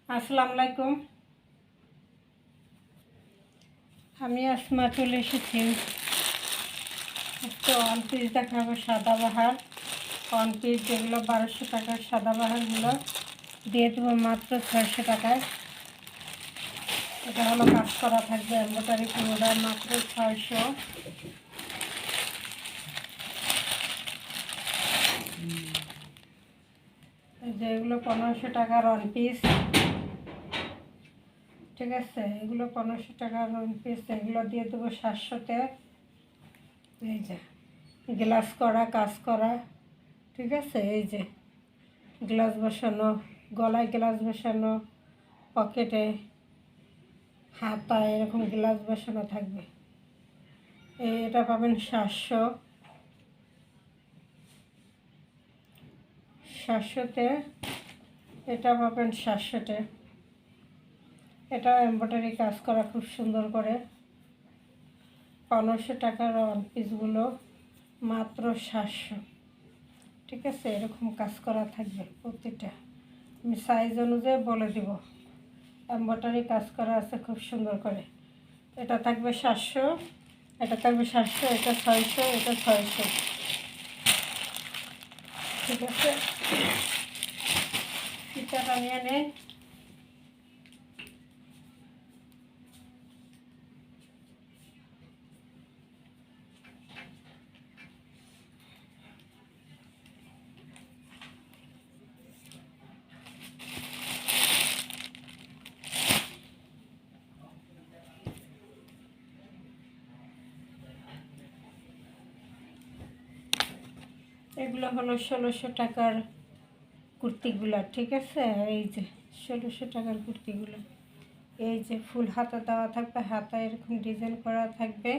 আসসালামু আলাইকুম। আমি আসমা চলে এসেছি। একটা ওয়ান পিস দেখাবো, সাদাবাহার ওয়ান পিস, যেগুলো 1200 টাকার সাদাবাহারগুলো দিয়ে দেবো মাত্র 600 টাকায়। এটা হলো কাজ করা থাকবে, এমব্রয়ডারি পুরোটা মাত্র 600। যেগুলো 1500 টাকার ওয়ান পিস, ঠিক আছে, এগুলো 1500 টাকার ওয়ান পিস, এগুলো দিয়ে দেবো 700-তে। এই যে গ্লাস করা, কাজ করা, ঠিক আছে, এই যে গ্লাস বসানো, গলায় গ্লাস বসানো, পকেটে, হাতায় এরকম গ্লাস বসানো থাকবে। এটা পাবেন 700-তে। এটা পাবেন 700-তে। এটা এমব্রয়ডারি কাজ করা খুব সুন্দর করে। 1500 টাকার ওয়ান পিসগুলো মাত্র 700, ঠিক আছে। এরকম কাজ করা থাকবে প্রতিটা, আমি সাইজ অনুযায়ী বলে দিব। এমব্রয়ডারি কাজ করা আছে খুব সুন্দর করে। এটা থাকবে 700, এটা থাকবে 700, এটা 600, এটা 600, ঠিক আছে। ফিতাটা নিয়ে নেন। এগুলো হলো 1600 টাকার কুর্তিগুলো, ঠিক আছে। এই যে 1600 টাকার কুর্তিগুলো, এই যে ফুল হাতা দেওয়া থাকবে, হাতা এরকম ডিজাইন করা থাকবে।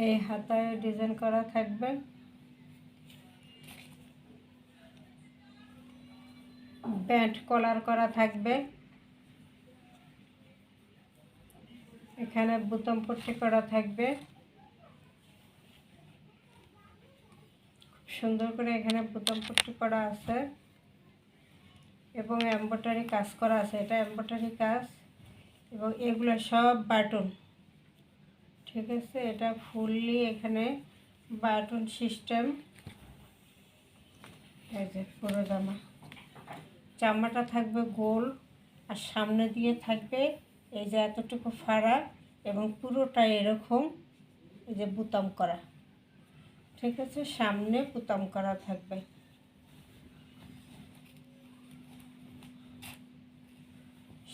এই হাতায় ডিজাইন করা থাকবে, ব্যান্ড কলার করা থাকবে, এখানে বোতাম পট্টি করা থাকবে সুন্দর করে, এখানে বোতাম পট্টি করা আছে এবং এমব্রয়ডারি কাজ করা আছে। এটা এমব্রয়ডারি কাজ এবং এগুলো সব বাটন, ঠিক আছে। এটা ফুললি এখানে বাটন সিস্টেম। এই যে পুরো জামাটা থাকবে গোল, আর সামনে দিয়ে থাকবে এই যে এতটুকু ফাড়া, এবং পুরোটা এরকম এই যে বুতাম করা, ঠিক আছে। সামনে বুতাম করা থাকবে,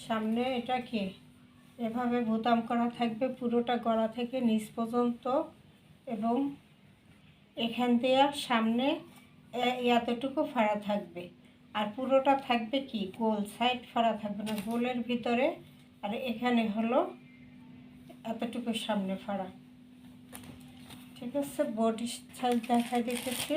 সামনে এটা কি এভাবে বোতাম করা থাকবে পুরোটা গলা থেকে নিচ পর্যন্ত, এবং এখান দিয়ে সামনে এতটুকু ফাড়া থাকবে, আর পুরোটা থাকবে কি গোল, সাইড ফাড়া থাকবে না, গোলের ভিতরে। আর এখানে হলো এতটুকু সামনে ফাড়া, ঠিক আছে। বডি সাইজ দেখাই দিতেছি।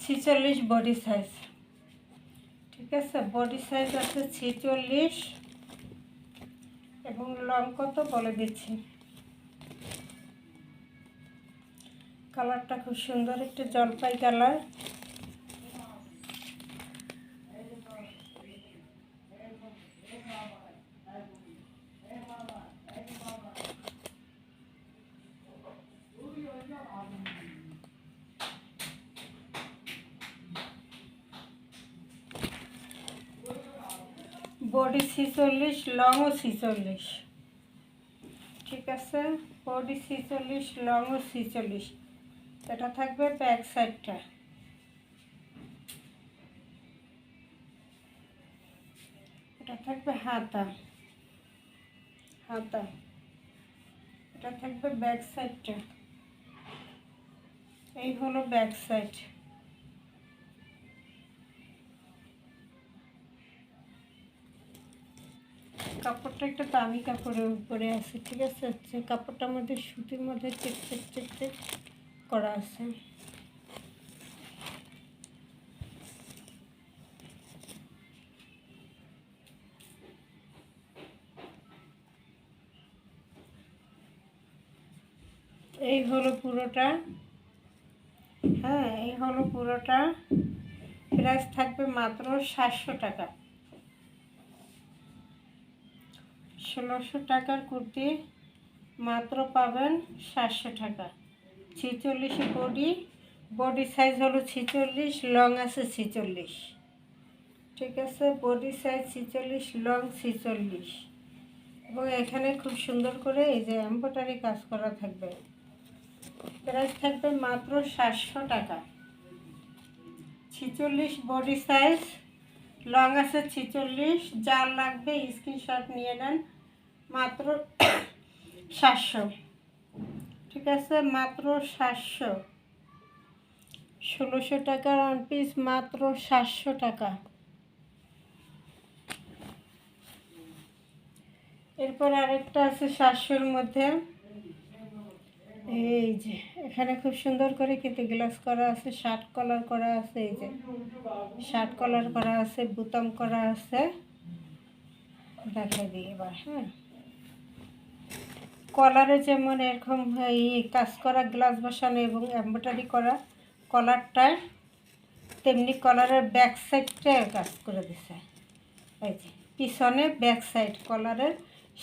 ছিচল্লিশ বডি সাইজ, ঠিক আছে। বডি সাইজ আছে 46, এবং লং কত বলে দিচ্ছি। কালারটা খুব সুন্দর, একটা জলপাই কালার। বডি 46, লংও 46, ঠিক আছে। বডি 46, লংও 46। এটা থাকবে ব্যাক সাইডটা, এটা থাকবে হাতা, এটা থাকবে ব্যাক সাইডটা। এই হলো ব্যাক সাইড। কাপড়টা একটা দামি কাপড়ের উপরে আছে, ঠিক আছে। যে কাপড়টার মধ্যে সুতির মধ্যে চেক চেক চেক চেক করা আছে। এই হলো পুরোটা। হ্যাঁ, এই হলো পুরোটা। প্রাইস থাকবে মাত্র 700 টাকা। 1600 টাকার কুর্তি মাত্র পাবেন 700 টাকা। 46 বডি সাইজ হলো 46, লং আছে 46, ঠিক আছে। বডি সাইজ 46, লং 46, এবং এখানে খুব সুন্দর করে এই যে এমব্রয়ডারি কাজ করা থাকবে। প্রাইস থাকবে মাত্র 700 টাকা। 46 বডি সাইজ, লং আছে 46। যার লাগবে স্ক্রিনশট নিয়ে নেন। মাত্র 700, ঠিক আছে। মাত্র 700। 1600 টাকার ওয়ান পিস মাত্র 700 টাকা। এরপর আরেকটা আছে 700-র মধ্যে। এই যে এখানে খুব সুন্দর করে কিন্তু গ্লাস করা আছে, শার্ট কলার করা আছে। এই যে শার্ট কলার করা আছে, বোতাম করা আছে। দেখাই দিই এবার। হ্যাঁ, কলারে যেমন এরকম এই কাজ করা গ্লাস বসানো এবং এমব্রয়ডারি করা কলারটায়, তেমনি কলারের ব্যাক সাইডটা কাজ করে দিছে। এই যে পিছনে ব্যাক সাইড কলারের,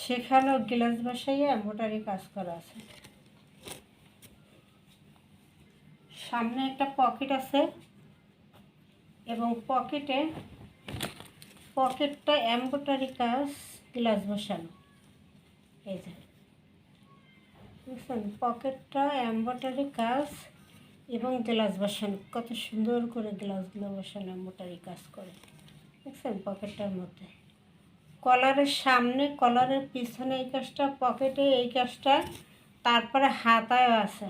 সেখানেও গ্লাস বসাইয়ে এমব্রয়ডারি কাজ করা আছে। সামনে একটা পকেট আছে এবং পকেটটা এমব্রয়ডারি কাজ, গ্লাস বসানো। এই যে বুঝছেন, পকেটটা এমব্রয়ডারি কাজ এবং গ্লাস বসানো। কত সুন্দর করে গ্লাসগুলো বসানো, এমব্রয়ডারি কাজ করে, দেখছেন পকেটটার মধ্যে। কলারের সামনে, কলারের পিছনে এই কাজটা, পকেটে এই কাজটা, তারপরে হাতায়ও আছে।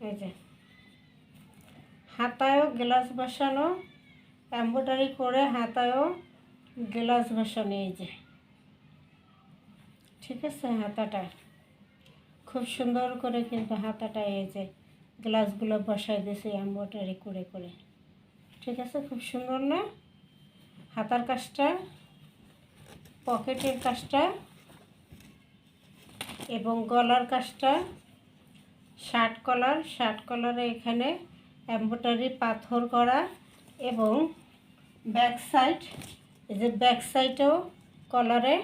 এই যে হাতায়ও গ্লাস বসানো, এমব্রয়ডারি করে হাতায়ও গ্লাস বসানো। এই যে, ঠিক আছে। হাতাটা খুব সুন্দর করে কিন্তু হাতাটা এই যে গ্লাসগুলো বসাই দিয়েছে এমব্রয়ডারি করে করে, ঠিক আছে। খুব সুন্দর না হাতার কাজটা, পকেটের কাজটা এবং গলার কাজটা। শার্ট কলারে এখানে এমব্রয়ডারি পাথর করা এবং ব্যাক সাইড, এই যে ব্যাক সাইডেও কলারে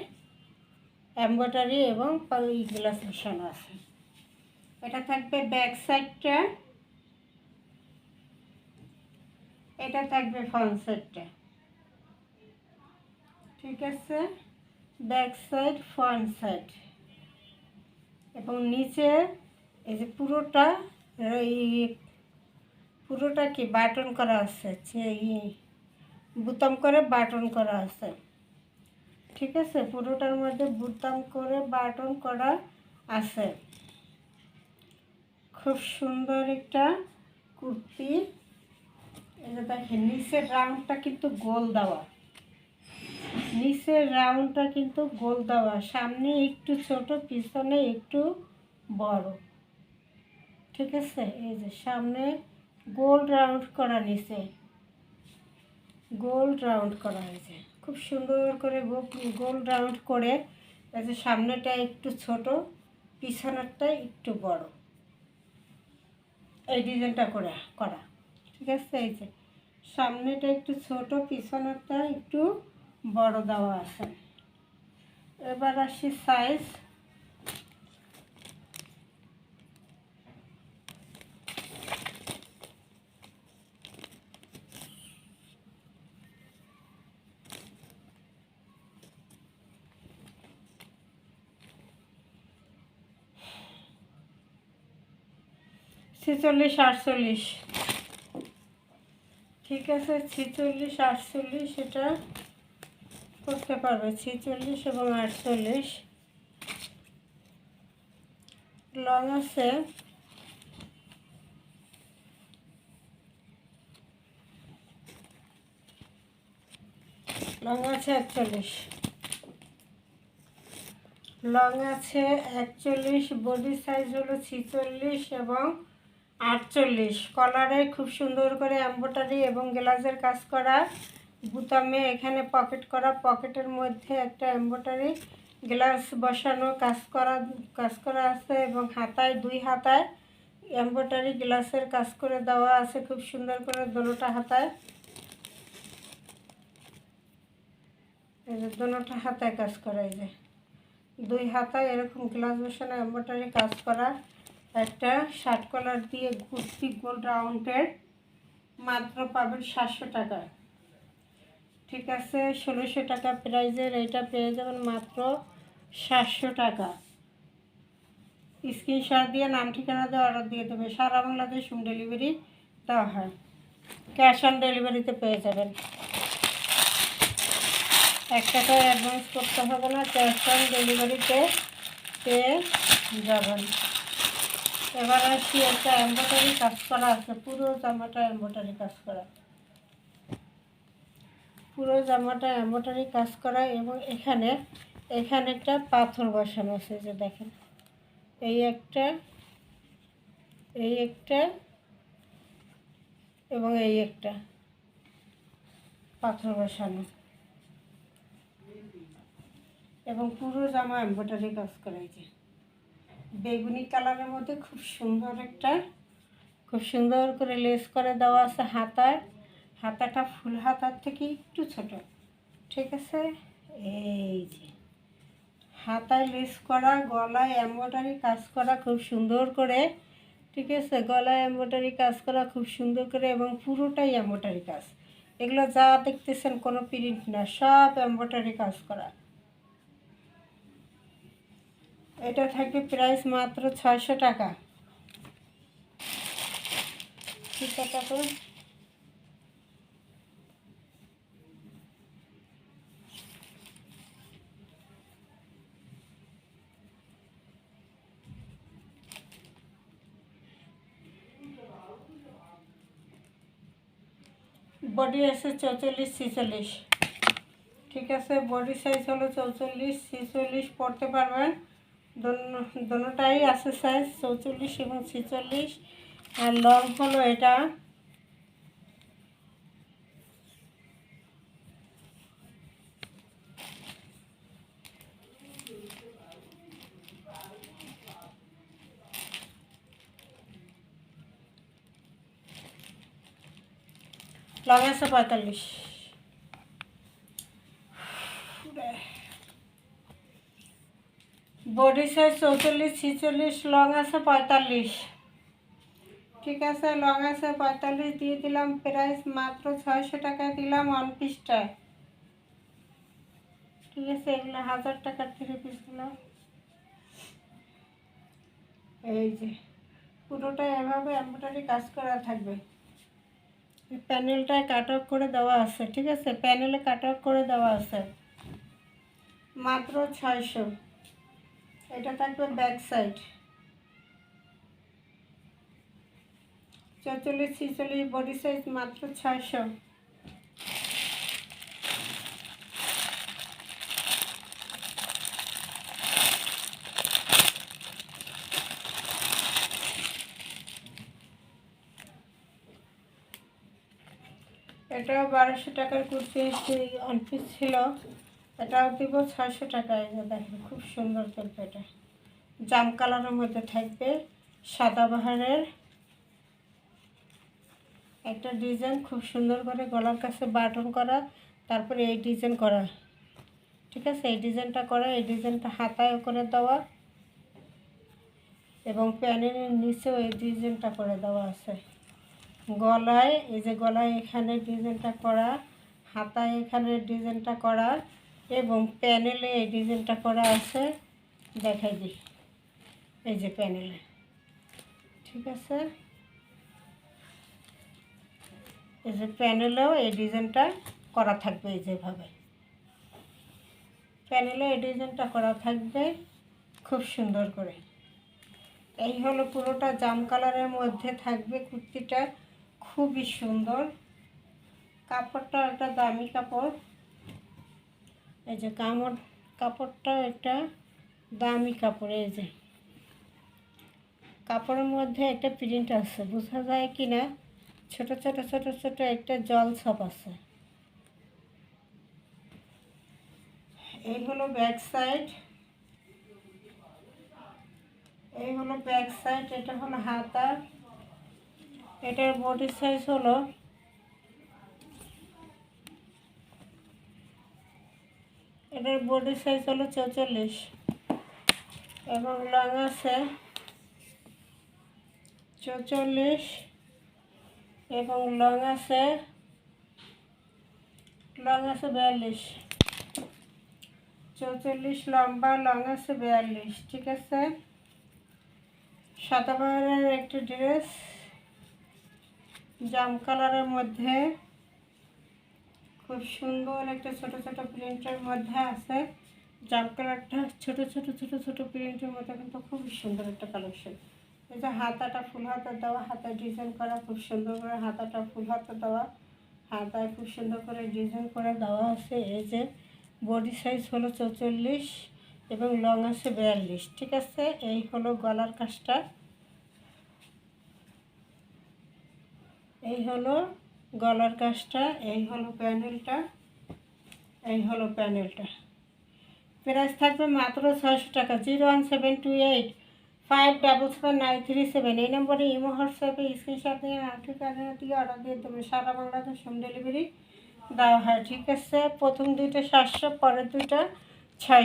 এমব্রয়ডারি এবং গ্লাস বসানো আছে। এটা থাকবে ব্যাক সাইডটা, এটা থাকবে ফ্রন্ট সাইডটা, ঠিক আছে। ব্যাক সাইড, ফ্রন্ট সাইড, এবং নিচে এই যে পুরোটা কি বাটন করা আছে, বুতাম করে বাটন করা আছে, ঠিক আছে। পুরোটার মধ্যে বুতাম করে বাটন করা আছে। খুব সুন্দর একটা কুর্তি। এটা দেখেন নিচের রাউন্ডটা কিন্তু গোল দেওয়া, নিচের রাউন্ডটা কিন্তু গোল দেওয়া, সামনে একটু ছোট, পিছনে একটু বড়, ঠিক আছে। এই যে সামনে গোল রাউন্ড করা, নিচে গোল রাউন্ড করা হয়েছে। খুব সুন্দর করে গোল রাউন্ড করে, এই যে সামনেটা একটু ছোট, পিছনেরটা একটু বড়, এই ডিজাইনটা করা, ঠিক আছে। এই যে সামনেটা একটু ছোট, পিছনেরটা একটু বড় দেওয়া আছে। এবার আসি সাইজ। ছেচল্লিশ 48, ঠিক আছে। 46 48 এটা করতে পারবে। 46 এবং 48, লং আছে লং আছে 41, লং আছে 41, বডি সাইজ হলো 46 এবং 48। কলারে খুব সুন্দর করে এমব্রয়ডারি এবং গ্লাসের কাজ করা, বুতামে এখানে পকেট করা, পকেটের মধ্যে একটা এমব্রয়ডারি গ্লাস বসানো কাজ করা আছে এবং হাতায় 2 হাতায় এমব্রয়ডারি গ্লাসের কাজ করে দেওয়া আছে খুব সুন্দর করে দোনোটা হাতায়। এই যে দোনোটা হাতায় কাজ করা, এই যে 2 হাতায় এরকম গ্লাস বসানো এমব্রয়ডারি কাজ করা। একটা শার্ট কলার দিয়ে কুর্তি গোল রাউন্ডের মাত্র পাবেন 700 টাকা। ঠিক আছে, 1600 টাকা প্রাইজের এইটা পেয়ে যাবেন মাত্র 700 টাকা। স্ক্রিনশট দিয়ে নাম ঠিকানা দিয়ে অর্ডার দিয়ে দেবে। সারা বাংলাদেশ হোম ডেলিভারি দেওয়া হয়, ক্যাশ অন ডেলিভারিতে পেয়ে যাবেন। 1 টাকা অ্যাডভান্স করতে হবে না, ক্যাশ অন ডেলিভারিতে পেয়ে যাবেন। এবার আসি, একটা এমব্রয়ডারি কাজ করা আছে, পুরো জামাটা এমব্রয়ডারি কাজ করা, পুরো জামাটা এমব্রয়ডারি কাজ করা এবং এখানে একটা পাথর বসানো আছে, যে দেখেন এই একটা এবং এই একটা পাথর বসানো এবং পুরো জামা এমব্রয়ডারি কাজ করা। এই যে বেগুনি কালারের মধ্যে খুব সুন্দর করে লেস করে দেওয়া আছে। হাতাটা ফুল হাতার থেকে একটু ছোট, ঠিক আছে। এই যে হাতায় লেস করা, গলায় এমব্রয়ডারি কাজ করা খুব সুন্দর করে, ঠিক আছে। গলায় এমব্রয়ডারি কাজ করা খুব সুন্দর করে এবং পুরোটাই এমব্রয়ডারি কাজ। এগুলো যা দেখতেছেন কোনো প্রিন্ট না, সব এমব্রয়ডারি কাজ করা। এটা থাকবে প্রাইস মাত্র 600 টাকা। ঠিক আছে, বডি আছে 44, 46, ঠিক আছে। বডি সাইজ হলো 44, 46 পরতে পারবেন। দোনোটাই আছে সাইজ 44 এবং 46। আর লং হলো এটা লং আছে 45, বডি সাইজ 44, 46, লং আছে 45, ঠিক আছে। লং আছে 45, দিয়ে দিলাম প্রাইস মাত্র 600 টাকায় দিলাম 1 পিসটায়, ঠিক আছে। এগুলো 1000 টাকার 3 পিস দিলাম। এই যে পুরোটা এভাবে এমব্রয়ডারি কাজ করা থাকবে। প্যানেলটায় কাট অফ করে দেওয়া আছে, ঠিক আছে। প্যানেলে কাট অফ করে দেওয়া আছে মাত্র 600। এটা থাকবে ব্যাক সাইড 44, 46, বডি সাইজ মাত্র 600। এটাও 1200 টাকার কুর্তি ওয়ান পিস ছিল, এটাও দিব 600 টাকায়। দেখেন খুব সুন্দর থাকবে, এটা জাম কালারের মধ্যে থাকবে, সাদাবাহারের একটা ডিজাইন, খুব সুন্দর করে গলার কাছে বাটন করা, তারপরে এই ডিজাইন করা, ঠিক আছে। এই ডিজাইনটা করা, এই ডিজাইনটা হাতায় করে দেওয়া এবং প্যানেলের নিচেও এই ডিজাইনটা করে দেওয়া আছে। গলায় এই যে গলায় এখানে ডিজাইনটা করা, হাতায় এখানে ডিজাইনটা করা এবং প্যানেলে এই ডিজাইনটা করা আছে। দেখাই দিই, এই যে প্যানেলে, ঠিক আছে। এই যে প্যানেলেও এই ডিজাইনটা করা থাকবে, এই যেভাবে প্যানেলে এই ডিজাইনটা করা থাকবে খুব সুন্দর করে। এই হলো পুরোটা জাম কালারের মধ্যে থাকবে কুর্তিটা, খুবই সুন্দর। কাপড়টা একটা দামি কাপড়, এই যে কাপড়টা একটা দামি কাপড়। এই যে কাপড়ের মধ্যে একটা প্রিন্ট আছে, বোঝা যায় কি না? ছোট ছোট ছোট ছোট একটা জল ছাপ আছে। এই হলো ব্যাক সাইড, এই হলো ব্যাক সাইড। এটা হলো হাতা। এটার বডি সাইজ হলো এটার বডি সাইজ হলো 44 এবং লং আছে 44 এবং লং আছে 42। 44 লম্বা, লং আছে 42। ঠিক আছে, সাদা কালারের একটা ড্রেস, জাম কালারের মধ্যে খুব সুন্দর একটা ছোট ছোট প্রিন্টের মধ্যে আছে। জাম কালারটা ছোট ছোট ছোট ছোট প্রিন্টের মধ্যে কিন্তু খুব সুন্দর একটা কালেকশন। এই যে হাতাটা ফুল হাতা দেওয়া, হাতায় ডিজাইন করা খুব সুন্দর করে, হাতাটা ফুল হাতা দেওয়া, হাতায় খুব সুন্দর করে ডিজাইন করে দেওয়া আছে। এই যে বডি সাইজ হলো 44 এবং লং আছে 42। ঠিক আছে, এই হলো গলার কাজটা, এই হলো গলার কাজটা, এই হলো প্যানেলটা, এই হলো প্যানেলটা। প্রাইস থাকবে মাত্র 600 টাকা। 01728577937। এই নম্বরে ইমো হোয়াটসঅ্যাপে স্ক্রিনশট দিয়ে ঠিকানা দিয়ে অর্ডার দিয়ে দেবে। সারা বাংলাদেশ হোম ডেলিভারি দেওয়া হয়। ঠিক আছে, প্রথম দুইটা 700, পরের দুইটা 600।